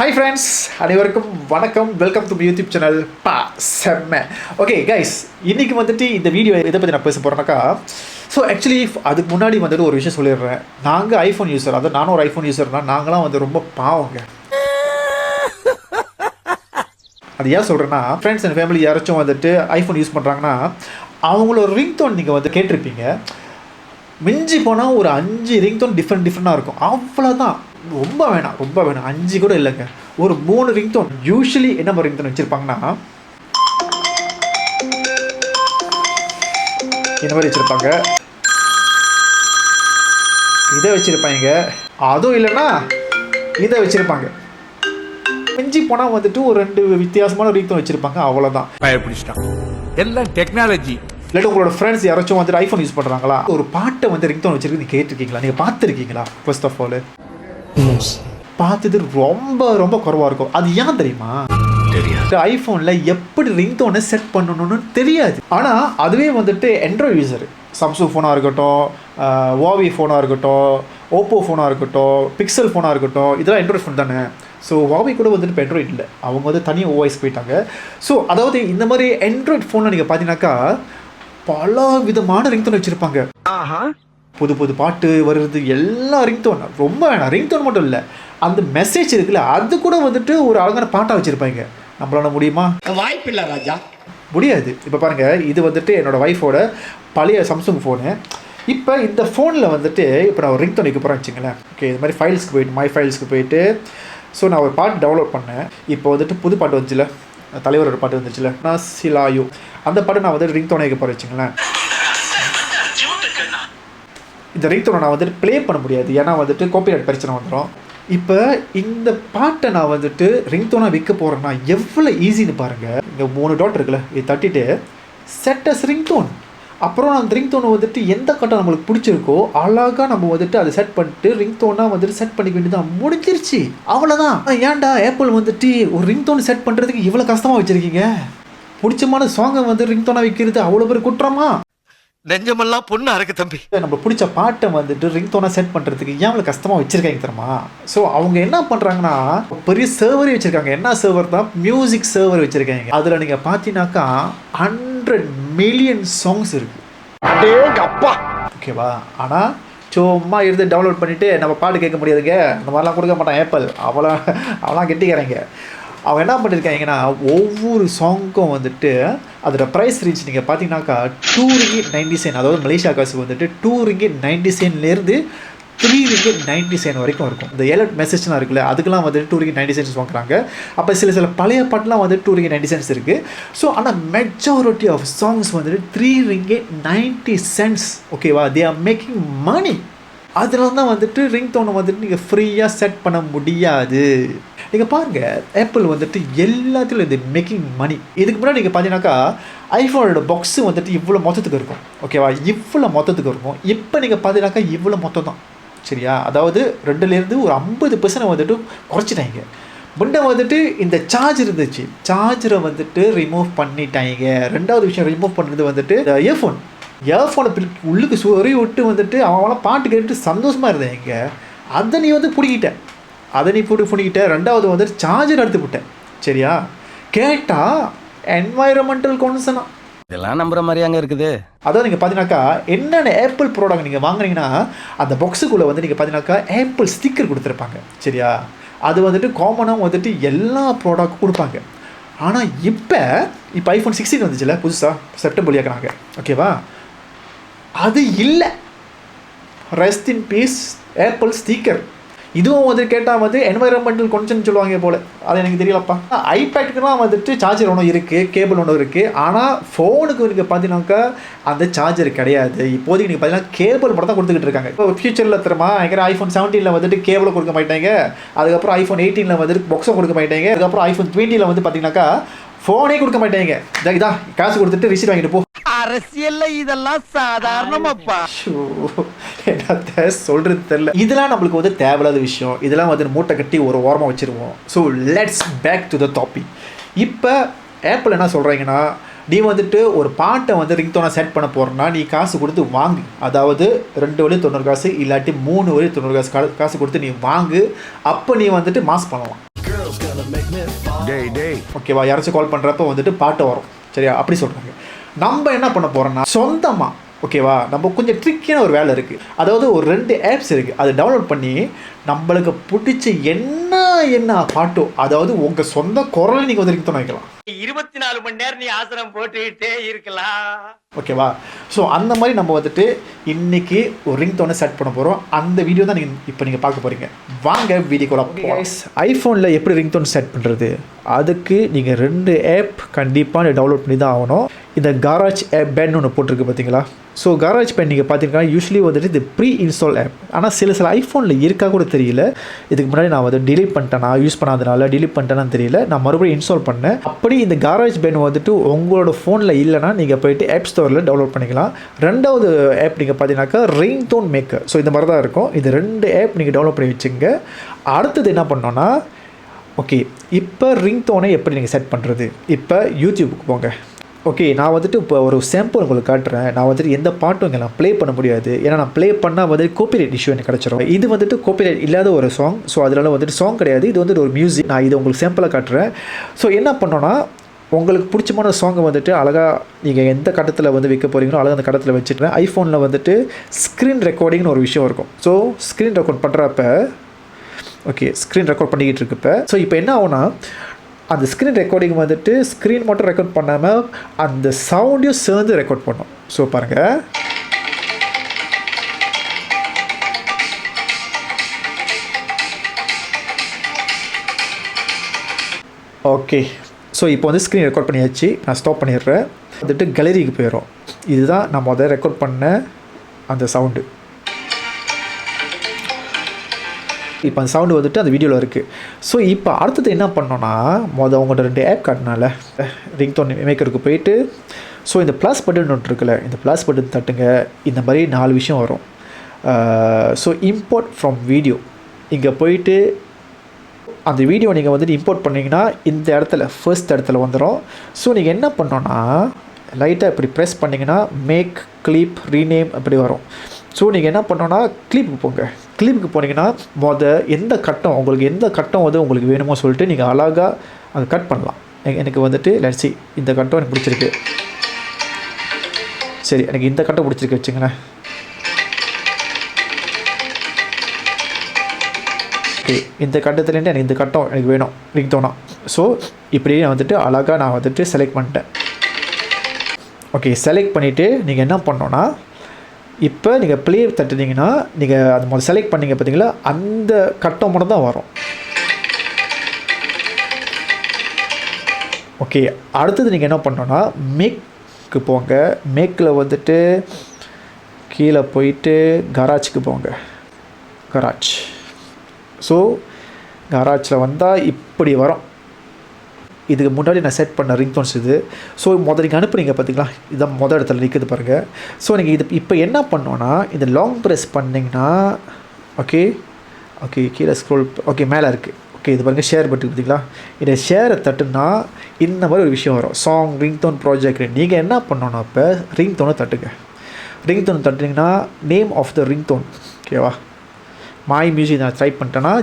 Hi friends, அனைவருக்கும் வணக்கம். Welcome to YouTube channel செம்ம. ஓகே கைஸ், இன்றைக்கி வந்துட்டு இந்த வீடியோ எதை பற்றி நான் பேச போகிறேன்னாக்கா, ஸோ ஆக்சுவலி அதுக்கு முன்னாடி வந்துட்டு ஒரு விஷயம் சொல்லிடுறேன். நாங்கள் ஐஃபோன் யூஸர், அதாவது நானும் ஒரு ஐஃபோன் யூஸர்னால் நாங்களாம் வந்து ரொம்ப பாவங்க. அது ஏன் சொல்கிறேன்னா, ஃப்ரெண்ட்ஸ் அண்ட் ஃபேமிலி யாராச்சும் வந்துட்டு ஐஃபோன் யூஸ் பண்ணுறாங்கன்னா அவங்களோட ரிங்டோன் நீங்கள் வந்து கேட்டிருப்பீங்க. மிஞ்சி போனால் ஒரு 5 ரிங்டோன் டிஃப்ரெண்ட்டாக இருக்கும். அவ்வளோதான், ரொம்ப வேணாம் 5 கூட இல்லைங்க, ஒரு 3 ரிங்டோன். யூஸ்வலி என்ன மாதிரி ரிங்டோன் வச்சுருப்பாங்கன்னா இந்த மாதிரி வச்சுருப்பாங்க, இதை வச்சுருப்பாங்க, அதுவும் இல்லைன்னா இதை வச்சுருப்பாங்க. மிஞ்சி போனால் வந்துட்டு ஒரு 2 வித்தியாசமான ரிங்டோன் வச்சுருப்பாங்க, அவ்வளோதான். எல்லாம் டெக்னாலஜி. இல்லாட்டி உங்களோட ஃப்ரெண்ட்ஸ் யாராச்சும் வந்துட்டு ஐஃபோன் யூஸ் பண்ணுறாங்களா, ஒரு பாட்டை வந்து ரிங்டோன் வச்சுருக்கு நீங்கள் கேட்டிருக்கீங்களா, நீங்கள் பார்த்துருக்கீங்களா? ஃபர்ஸ்ட் ஆஃப் ஆல் பார்த்தது ரொம்ப ரொம்ப குறைவாக இருக்கும். அது ஏன் தெரியுமா? ஐஃபோனில் எப்படி ரிங்டோனை செட் பண்ணணும்னு தெரியாது. ஆனால் அதுவே வந்துட்டு ஆண்ட்ராய்டு யூஸர், சாம்சங் ஃபோனாக இருக்கட்டும், வாவி ஃபோனாக இருக்கட்டும், ஓப்போ ஃபோனாக இருக்கட்டும், பிக்சல் ஃபோனாக இருக்கட்டும், இதெல்லாம் ஆண்ட்ராய்டு ஃபோன் தானே. ஸோ வாவி கூட வந்துட்டு இப்போ ஆண்ட்ராய்டு இல்லை, அவங்க வந்து தனியாக ஓஎஸ் போயிட்டாங்க. ஸோ அதாவது இந்த மாதிரி ஆண்ட்ராய்டு ஃபோனில் நீங்கள் பார்த்தீங்கன்னாக்கா பல விதமான ரிங்டோன் வச்சுருப்பாங்க. புது புது பாட்டு வருது, எல்லா ரிங்டோன். ரொம்ப வேணாம், ரிங்டோன் மட்டும் இல்லை, அந்த மெசேஜ் இருக்குல்ல, அது கூட வந்துட்டு ஒரு அழகான பாட்டாக வச்சுருப்பாங்க. நம்மளால முடியுமா? வாய்ப்பில்லை ராஜா, முடியாது. இப்போ பாருங்கள், இது வந்துட்டு என்னோடய ஒய்ஃபோட பழைய சாம்சங் ஃபோனு. இப்போ இந்த ஃபோனில் வந்துட்டு இப்போ நான் ஒரு ரிங்டோன் வைக்க போகிறேன் வச்சுங்களேன். ஓகே, இது மாதிரி ஃபைல்ஸ்க்கு போயிட்டு மை ஃபைல்ஸ்க்கு போயிட்டு ஸோ நான் ஒரு பாட்டு டவுன்லோட் பண்ணேன். இப்போ வந்துட்டு புது பாட்டு வந்துச்சுல, தலைவரோட பாட்டு வந்துச்சுல, நான் சிலாயு, அந்த பாட்டு நான் வந்துட்டு ரிங்டோன் வைக்க போகிறேன் வச்சுங்களேன். இந்த ரிங்டோனை நான் வந்துட்டு ப்ளே பண்ண முடியாது, ஏன்னா வந்துட்டு காப்பிரைட் பிரச்சனை வந்துடும். இப்போ இந்த பாட்டை நான் வந்துட்டு ரிங்டோனாக விற்க போகிறேன்னா எவ்வளோ ஈஸின்னு பாருங்கள். இங்கே 3 டாட் இருக்குல்ல, இது தட்டிட்டு செட் அஸ் ரிங்டோன். அப்புறம் அந்த ரிங்டோனை வந்துட்டு எந்த கட்டம் நம்மளுக்கு பிடிச்சிருக்கோ அழகாக நம்ம வந்துட்டு அதை செட் பண்ணிட்டு ரிங்டோனாக வந்துட்டு செட் பண்ணிக்க வேண்டியதான், முடிஞ்சிருச்சு, அவ்வளோதான். ஏன்டா ஆப்பிள் வந்துட்டு ஒரு ரிங்டோன் செட் பண்ணுறதுக்கு இவ்வளோ கஷ்டமாக வச்சுருக்கீங்க? பிடிச்சமான சாங்கை வந்து ரிங்டோனாக வைக்கிறது அவ்வளோ பேர் குற்றமா? நெஞ்சமெல்லாம் பொண்ணு அறக்கு தம்பி. நம்ம பிடிச்ச பாட்டை வந்துட்டு ரிங்டோனாக செட் பண்ணுறதுக்கு ஏன் அவ்வளோ கஷ்டமாக வச்சுருக்காங்க தெரியுமா? ஸோ அவங்க என்ன பண்ணுறாங்கன்னா பெரிய சர்வரே வச்சுருக்காங்க. என்ன சர்வர் தான்? மியூசிக் சர்வர் வச்சுருக்காங்க. அதில் நீங்கள் பார்த்தீங்கன்னாக்கா 100 மில்லியன் சாங்ஸ் இருக்குது. அப்பா, ஓகேவா? ஆனால் சும்மா இருந்து டவுன்லோட் பண்ணிவிட்டு நம்ம பாட்டு கேட்க முடியாதுங்க, அந்த மாதிரிலாம் கொடுக்க மாட்டான் ஆப்பிள். அவளாம் கெட்டிக்கிறாங்க. அவங்க என்ன பண்ணியிருக்காங்கன்னா ஒவ்வொரு சாங்க்கும் வந்துட்டு அதோட ப்ரைஸ் ரீச் நீங்கள் பார்த்தீங்கன்னாக்கா 2 ரிங்கிட் 90 சென்ட், அதாவது மலேசியா காசு வந்துட்டு 2 ரிங்கிட் 90 சென்ட்லேருந்து 3 ரிங்கிட் 90 சென்ட் வரைக்கும் இருக்கும். இந்த எலர்ட் மெசேஜ்லாம் இருக்குல்ல, அதுக்கெல்லாம் வந்துட்டு 2 ரிங்கிட் 90 சென்ட்ஸ் வாங்குறாங்க. அப்போ சில பழைய பாட்டுலாம் வந்துட்டு 2 ரிங்கிட் 90 சென்ட்ஸ் இருக்குது. ஸோ ஆனால் மெஜாரிட்டி ஆஃப் சாங்ஸ் வந்துட்டு 3 ரிங்கிட் 90 சென்ட்ஸ். ஓகேவா? They are making money. அதனால தான் வந்துட்டு ரிங்டோனை வந்துட்டு நீங்கள் ஃப்ரீயாக செட் பண்ண முடியாது. நீங்கள் பாருங்கள், ஆப்பிள் வந்துட்டு எல்லாத்துலையும் இந்த மேக்கிங் மணி. இதுக்கு முன்னாடி நீங்கள் பார்த்தீங்கன்னாக்கா ஐஃபோனோட பாக்ஸு வந்துட்டு இவ்வளோ மொத்தத்துக்கு இருக்கும். ஓகேவா? இவ்வளோ மொத்தத்துக்கு இருக்கும். இப்போ நீங்கள் பார்த்தீங்கன்னாக்கா இவ்வளோ மொத்தம் தான். சரியா? அதாவது 2லேருந்து ஒரு 50% வந்துட்டு குறைச்சிட்டாங்க. முன்னே வந்துட்டு இந்த சார்ஜ் இருந்துச்சு, சார்ஜரை வந்துட்டு ரிமூவ் பண்ணிட்டாங்க. 2வது விஷயம் ரிமூவ் பண்ணுறது வந்துட்டு இயர்ஃபோனை உள்ளுக்கு சொறி விட்டு வந்துட்டு அவங்களாம் பாட்டு கேட்டுட்டு சந்தோஷமாக இருந்தாங்க. அதை நீ வந்து பிடிக்கிட்ட, பிடிக்கிட்ட. 2வது வந்துட்டு சார்ஜர் எடுத்து விட்டேன். சரியா? கேட்டால் என்வாயரமெண்டல் கான்சனா, இதெல்லாம் நம்புற மாதிரி அங்கே இருக்குது. அதாவது நீங்கள் பார்த்தீங்கன்னாக்கா என்னென்ன ஆப்பிள் ப்ராடக்ட் நீங்கள் வாங்குறீங்கன்னா அந்த பாக்ஸுக்குள்ளே வந்து நீங்கள் பார்த்தீங்கன்னாக்கா ஆப்பிள் ஸ்டிக்கர் கொடுத்துருப்பாங்க. சரியா? அது வந்துட்டு காமனாக வந்துட்டு எல்லா ப்ராடக்ட்டும் கொடுப்பாங்க. ஆனால் இப்போ ஐஃபோன் 16 வந்துச்சுல, புதுசாக செப்டம்பர் வழியாக்குறாங்க. ஓகேவா? அது இல்லை. Rest in peace apple sticker. இதுவும் வந்து கேட்டால் வந்து என்வைரன்மெண்டல் கான்சன் சொல்லுவாங்க போல், அது எனக்கு தெரியலப்பா. ஐபேட்டுக்குலாம் வந்துட்டு சார்ஜர் ஒன்று இருக்குது, கேபிள் ஒன்று இருக்குது. ஆனால் ஃபோனுக்கு நீங்கள் பார்த்தீங்கன்னாக்கா அந்த சார்ஜர் கிடையாது. இப்போதைக்கு நீங்கள் பார்த்தீங்கன்னா கேபிள் மட்டும் தான் கொடுத்துக்கிட்டு இருக்காங்க. இப்போ ஃபியூச்சரில் தெரியுமா, எங்கே ஐஃபோன் 17 வந்துட்டு கேபிளை கொடுக்க மாட்டாங்க. அதுக்கப்புறம் ஐஃபோன் 18 வந்துட்டு பாக்ஸும் கொடுக்க மாட்டாங்க. அதுக்கப்புறம் ஐஃபோன் 20 வந்து பார்த்தீங்கன்னாக்கா ஃபோனே கொடுக்க மாட்டாங்க. இதான் காசு கொடுத்துட்டு ரிசீட் வாங்கிட்டு போ. அரசியல்ல இதெல்லாம் சாதாரணமாப்பா. என்னத்த சொல்கிறது தெரியல. இதெல்லாம் நம்மளுக்கு வந்து தேவையில்லாத விஷயம். இதெல்லாம் வந்து மூட்டை கட்டி ஒரு ஓரமாக வச்சுருவோம். So let's back to the topic. இப்போ ஆப்பிள் என்ன சொல்கிறாங்கன்னா, நீ வந்துட்டு ஒரு பாட்டை வந்து ரிங்டோனாக செட் பண்ண போகிறேன்னா நீ காசு கொடுத்து வாங்கு. அதாவது 2 வழி 90 காசு, இல்லாட்டி 3 வழி 90 காசு கொடுத்து நீ வாங்கு. அப்போ நீ வந்துட்டு மாஸ் பண்ணலாம். டேய் ஓகேவா, யாராச்சும் கால் பண்ணுறப்ப வந்துட்டு பாட்டு வரும். சரியா, அப்படி சொல்கிறாங்க. நம்ம என்ன பண்ண போகிறோம்னா சொந்தமாக, ஓகேவா, நம்ம கொஞ்சம் ட்ரிக்கியான ஒரு வேலை இருக்குது. அதாவது ஒரு 2 ஆப்ஸ் இருக்குது. அதை டவுன்லோட் பண்ணி நம்மளுக்கு பிடிச்ச என்ன பாட்டோ, அதாவது உங்கள் சொந்த குரலை நீங்கள் வந்து ரிங்டோன் வைக்கலாம். 24 மணி நேரம் நீ ஆசிரம் போட்டுக்கிட்டே இருக்கலாம். ஓகேவா, ஸோ அந்த மாதிரி நம்ம வந்துட்டு இன்றைக்கி ஒரு ரிங்டோனை செட் பண்ண போகிறோம். அந்த வீடியோ தான் நீங்கள் பார்க்க போகிறீங்க. வாங்க வீடியோக்குள்ள போகலாம். ஐஃபோனில் எப்படி ரிங்டோன் செட் பண்ணுறது, அதுக்கு நீங்கள் 2 ஆப் கண்டிப்பாக டவுன்லோட் பண்ணி தான் ஆகணும். இந்த காராஜ் ஆப் பேண்ட் ஒன்று போட்டிருக்கு பார்த்தீங்களா. ஸோ காராஜ் பேண்ட் நீங்கள் பார்த்தீங்கன்னா யூஸ்வலி வந்துட்டு இது ப்ரீ இன்ஸ்டால் ஆப். ஆனால் சில ஐஃபோனில் இருக்கா கூட தெரியல. இதுக்கு முன்னாடி நான் வந்து டிலீட் பண்ணிட்டேனா, யூஸ் பண்ணாதனால டிலீட் பண்ணிட்டேன்னு தெரியல. நான் மறுபடியும் இன்ஸ்டால் பண்ணேன். அப்படி இந்த காராஜ் பேண்ட் வந்துட்டு உங்களோட ஃபோனில் இல்லைனா நீங்கள் போய்ட்டு ஆப் ஸ்டோரில் டவுன்லோட் பண்ணிக்கலாம். 2வது ஆப் நீங்கள் பார்த்தீங்கன்னாக்கா ரிங்டோன் மேக்கர். ஸோ இந்த மாதிரி தான் இருக்கும். இது 2 ஆப் நீங்கள் டவுன்லோட் பண்ணி வச்சுங்க. அடுத்தது என்ன பண்ணோன்னா, ஓகே, இப்போ ரிங்டோனை எப்படி நீங்கள் செட் பண்ணுறது. இப்போ யூடியூபுக்கு போங்க. ஓகே, நான் வந்துட்டு இப்போ ஒரு சாம்பிள் உங்களுக்கு காட்டுறேன். நான் வந்துட்டு எந்த பாட்டும் இங்கே நான் ப்ளே பண்ண முடியாது. ஏன்னா நான் ப்ளே பண்ணால் வந்துட்டு காப்பிரைட் இஷ்யூ எனக்கு கிடச்சிரும். இது வந்துட்டு காப்பிரைட் இல்லாத ஒரு சாங். ஸோ அதனால வந்துட்டு சாங் கிடையாது, இது வந்துட்டு ஒரு மியூசிக். நான் இதை உங்களுக்கு சாம்பிளாக காட்டுறேன். ஸோ என்ன பண்ணோன்னா, உங்களுக்கு பிடிச்சமான சாங்கை வந்துட்டு அழகாக நீங்கள் எந்த கட்டத்தில் வந்து வைக்க போகிறீங்களோ அழகாக அந்த கட்டத்தில் வச்சுட்டுறேன். ஐஃபோனில் வந்துட்டு ஸ்க்ரீன் ரெக்கார்டிங்னு ஒரு விஷயம் இருக்கும். ஸோ ஸ்க்ரீன் ரெக்கார்ட் பண்ணுறப்ப, ஓகே, ஸ்க்ரீன் ரெக்கார்ட் பண்ணிக்கிட்டு இருக்குப்போ, ஸோ இப்போ என்ன ஆகுனா, அந்த ஸ்க்ரீன் ரெக்கார்டிங் வந்துட்டு ஸ்க்ரீன் மட்டும் ரெக்கார்ட் பண்ணாமல் அந்த சவுண்டையும் சேர்ந்து ரெக்கார்ட் பண்ணோம். ஸோ பாருங்கள், ஓகே. ஸோ இப்போ வந்து ஸ்க்ரீன் ரெக்கார்ட் பண்ணியாச்சு. நான் ஸ்டாப் பண்ணிடுறேன். வந்துட்டு கேலரிக்கு போயிடும். இதுதான் நான் முதல்ல ரெக்கார்ட் பண்ண அந்த சவுண்டு. இப்போ அந்த சவுண்டு வந்துட்டு அந்த வீடியோவில் இருக்குது. ஸோ இப்போ அடுத்தது என்ன பண்ணோன்னா, உங்கள்கிட்ட 2 ஆப் காட்டினால ரிங்டோன் மேக்கருக்கு போயிட்டு, ஸோ இந்த ப்ளஸ் பட்டன் ஒன்று இருக்குல்ல, இந்த ப்ளஸ் பட்டன் தட்டுங்க. இந்த மாதிரி 4 விஷயம் வரும். ஸோ இம்போர்ட் ஃப்ரம் வீடியோ, இங்கே போயிட்டு அந்த வீடியோ நீங்கள் வந்துட்டு இம்போர்ட் பண்ணிங்கன்னா இந்த இடத்துல ஃபர்ஸ்ட் இடத்துல வந்துடும். ஸோ நீங்கள் என்ன பண்ணோன்னா, லைட்டாக இப்படி ப்ரெஸ் பண்ணிங்கன்னா மேக் கிளிப் ரீநேம் அப்படி வரும். ஸோ நீங்கள் என்ன பண்ணோன்னா, கிளிப்புக்கு போங்க. கிளிப்புக்கு போனீங்கன்னா எந்த கட்டம் வந்து உங்களுக்கு வேணுமோ சொல்லிட்டு நீங்கள் அழகாக அதை கட் பண்ணலாம். எனக்கு வந்துட்டு லெட்ஸ் see, இந்த கட்டம் எனக்கு பிடிச்சிருக்கு. சரி, எனக்கு இந்த கட்டம் பிடிச்சிருக்கு வச்சுங்களேன். ஓகே, இந்த கட்டத்துலேருந்து எனக்கு இந்த கட்டம் எனக்கு வேணும் ரிங்டோனா. ஸோ இப்படியே நான் வந்துட்டு செலக்ட் பண்ணிட்டேன். ஓகே, செலக்ட் பண்ணிவிட்டு நீங்கள் என்ன பண்ணோன்னா, இப்போ நீங்கள் ப்ளே தட்டுனீங்கன்னா நீங்கள் அது முதல்ல செலக்ட் பண்ணிங்க பார்த்தீங்களா, அந்த கட்டம் மட்டும் தான் வரும். ஓகே, அடுத்தது நீங்கள் என்ன பண்ணோன்னா, மேக்கு போங்க. மேக்கில் வந்துட்டு கீழே போயிட்டு கராஜுக்கு போங்க. கராஜ். ஸோ கராஜில் வந்தால் இப்படி வரும். இதுக்கு முன்னாடி நான் செட் பண்ண ரிங்டோன்ஸ் இது. ஸோ நீங்கள் அனுப்புனீங்க பார்த்தீங்களா, இதான் மொதல் இடத்துல நிற்குது பாருங்கள். ஸோ நீங்கள் இது இப்போ என்ன பண்ணோன்னா, இந்த லாங் ப்ரெஸ் பண்ணிங்கன்னா, ஓகே கீழே ஸ்க்ரோல், ஓகே மேலே இருக்குது. ஓகே, இது பாருங்கள், ஷேர் பட்டன் பார்த்தீங்களா, இதை ஷேரை தட்டுனா இந்த மாதிரி ஒரு விஷயம் வரும், சாங் ரிங்டோன் ப்ராஜெக்ட். நீங்கள் என்ன பண்ணோன்னா, இப்போ ரிங்டோனை தட்டுங்க. ரிங்டோன் தட்டுனீங்கன்னா நேம் ஆஃப் த ரிங்டோன், ஓகேவா, மை மியூசிக் நான் ட்ரை பண்ணிட்டேன்னா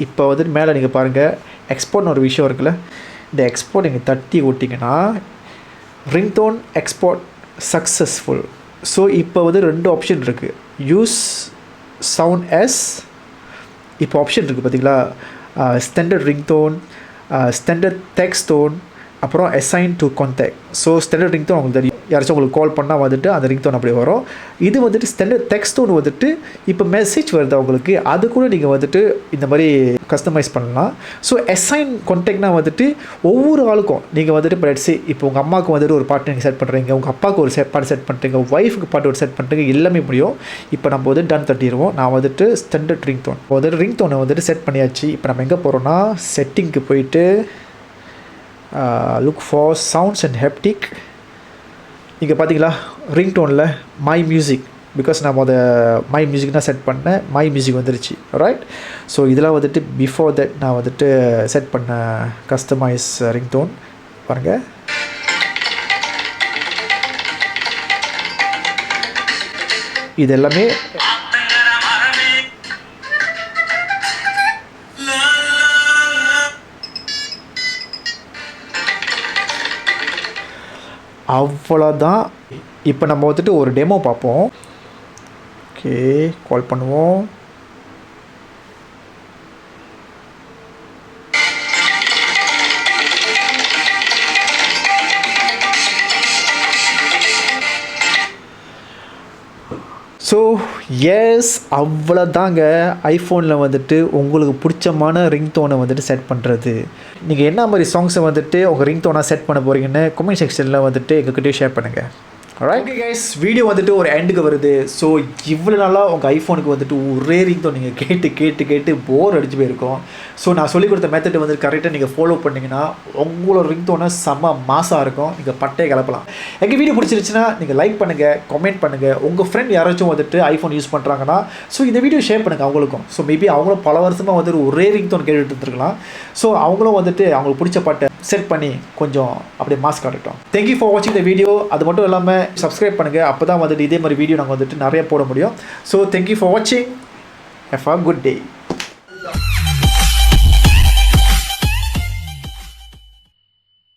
இப்போ வந்துட்டு மேலே நீங்கள் பாருங்கள் எக்ஸ்போர்ட்னு ஒரு விஷயம் இருக்குல்ல, இந்த எக்ஸ்போர்ட் நீங்கள் தட்டி ஓட்டிங்கன்னா ரிங்டோன் எக்ஸ்போர்ட் சக்ஸஸ்ஃபுல். ஸோ இப்போ வந்து 2 ஆப்ஷன் இருக்குது. யூஸ் சவுண்ட் எஸ், இப்போ ஆப்ஷன் இருக்குது பார்த்தீங்களா, standard ringtone, standard text tone, அப்புறம் assign to contact. So standard ringtone உங்களுக்கு தெரியும், யாராச்சும் உங்களுக்கு கால் பண்ணால் வந்துட்டு அந்த ரிங்டோன் அப்படி வரும். இது வந்துட்டு ஸ்டாண்டர்ட் டெக்ஸ்ட் டோன் வந்துட்டு இப்போ மெசேஜ் வருது உங்களுக்கு, அது கூட நீங்கள் வந்துட்டு இந்த மாதிரி கஸ்டமைஸ் பண்ணலாம். ஸோ அசைன் கான்டாக்ட்னால் வந்துட்டு ஒவ்வொரு ஆளுக்கும் நீங்கள் வந்துட்டு இப்போ உங்கள் அம்மாவுக்கு வந்துட்டு ஒரு பாட்டு நீங்கள் செட் பண்ணுறீங்க, உங்கள் அப்பாவுக்கு ஒரு பாட்டு செட் பண்ணுறீங்க, ஒய்ஃபுக்கு பாட்டு ஒரு செட் பண்ணுறீங்க, எல்லாமே முடியும். இப்போ நம்ம வந்து டன் தட்டிடுவோம். நான் வந்துட்டு ஸ்டாண்டர்ட் ரிங்டோன் ரிங்டோனை வந்துட்டு செட் பண்ணியாச்சு. இப்போ நம்ம எங்கே போகிறோன்னா, செட்டிங்க்கு போயிட்டு லுக் ஃபார் சவுண்ட்ஸ் அண்ட் ஹெப்டிக். இங்கே பார்த்தீங்களா ரிங்டோனில் மை மியூசிக், பிகாஸ் நான் மை மியூசிக் தான் செட் பண்ணேன், மை மியூசிக் வந்துருச்சு. ரைட். ஸோ இதெல்லாம் வந்துட்டு பிஃபோர் தட் நான் வந்துட்டு செட் பண்ண கஸ்டமைஸ் ரிங்டோன் பாருங்கள். இது எல்லாமே அவ்வளோதான். இப்போ நம்ம வந்துட்டு ஒரு டெமோ பார்ப்போம். ஓகே, கால் பண்ணுவோம். ஸோ எஸ், அவ்வளோதாங்க ஐஃபோனில் வந்துட்டு உங்களுக்கு பிடிச்சமான ரிங்டோனை வந்துட்டு செட் பண்ணுறது. நீங்கள் என்ன மாதிரி சாங்ஸை வந்துட்டு உங்கள் ரிங்டோனாக செட் பண்ண போகிறீங்கன்னு கமெண்ட் செக்ஷனில் வந்துட்டு எங்ககிட்டயே ஷேர் பண்ணுங்கள். ஓகே கைஸ், வீடியோ வந்துட்டு ஒரு எண்டுக்கு வருது. ஸோ இவ்வளோ நாளாக உங்கள் ஐஃபோனுக்கு வந்துட்டு ஒரே ரிங்டோன் நீங்கள் கேட்டு போர் அடிச்சு போயிருக்கோம். ஸோ நான் சொல்லிக் கொடுத்த மெத்தட் வந்துட்டு கரெக்டாக நீங்கள் ஃபாலோ பண்ணிங்கன்னா உங்களோட ரிங்டோனை செம்ம மாசாக இருக்கும். நீங்கள் பட்டையை கிளப்பலாம். எங்கள் வீடியோ பிடிச்சிருச்சுன்னா நீங்கள் லைக் பண்ணுங்கள், கமெண்ட் பண்ணுங்கள். உங்கள் ஃப்ரெண்ட் யாராச்சும் வந்துட்டு ஐஃபோன் யூஸ் பண்ணுறாங்கன்னா ஸோ இந்த வீடியோ ஷேர் பண்ணுங்கள் அவங்களுக்கும். ஸோ மேபி அவங்களும் பல வருஷமாக வந்துட்டு ஒரே ரிங்டோன் கேட்டுட்டு இருந்துருக்கலாம். ஸோ அவங்களும் வந்துட்டு அவங்களுக்கு பிடிச்ச பாட்டை செட் பண்ணி கொஞ்சம் அப்படியே மாஸ்க் காட்டட்டும். தேங்க்யூ ஃபார் வாட்சிங் த வீடியோ. அது மட்டும் இல்லாமல் சப்ஸ்கிரைப் பண்ணுங்கள். அப்போ தான் வந்துட்டு இதே மாதிரி வீடியோ நாங்கள் வந்துட்டு நிறைய போட முடியும். ஸோ தேங்க்யூ ஃபார் வாட்சிங். Have a good day.